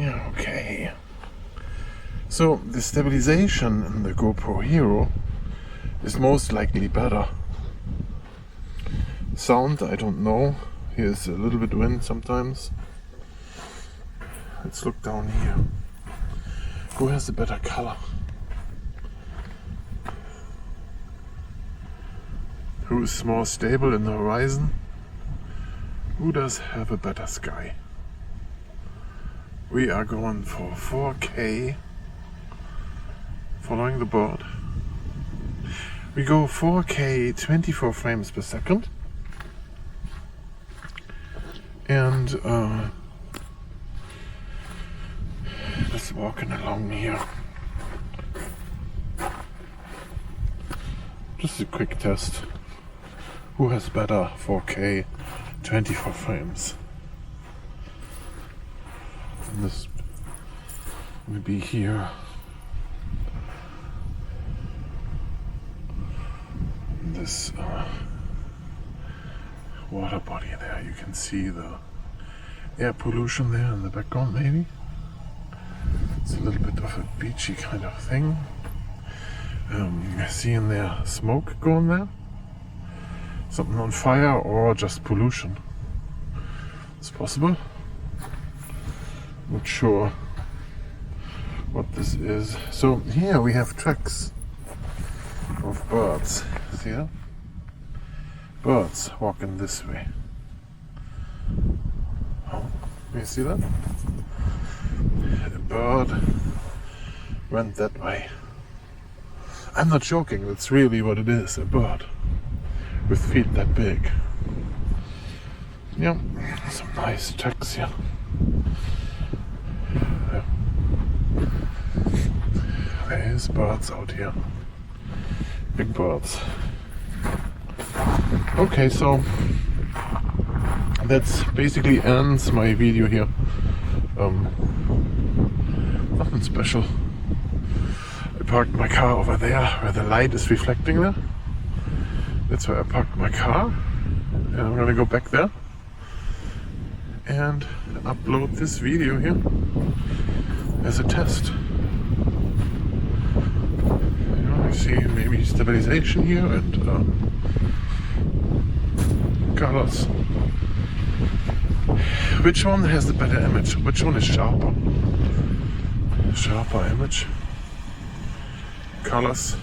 Yeah, okay. So the stabilization in the GoPro Hero is most likely better. Sound, I don't know. Here's a little bit wind sometimes. Let's look down here. Who has a better color? Who is more stable in the horizon? Who does have a better sky? We are going for 4K, following the board. We go 4K 24 frames per second. And just walking along here. Just a quick test. Who has better 4K 24 frames? And this will be here. This water body there. You can see the air pollution there in the background, maybe. It's a little bit of a beachy kind of thing. See in there smoke going there? Something on fire or just pollution? It's possible. Not sure what this is. So here we have tracks of birds. See that? Birds walking this way. Oh, you see that? A bird went that way. I'm not joking, that's really what it is, a bird with feet that big. Yeah, some nice tracks here. Yeah. There's birds out here. Big birds. Okay, so that's basically ends my video here. Nothing special. I parked my car over there where the light is reflecting there. That's where I parked my car. And I'm gonna go back there and upload this video here as a test. I see maybe stabilization here and colors. Which one has the better image? Which one is sharper? Sharper image. Colors.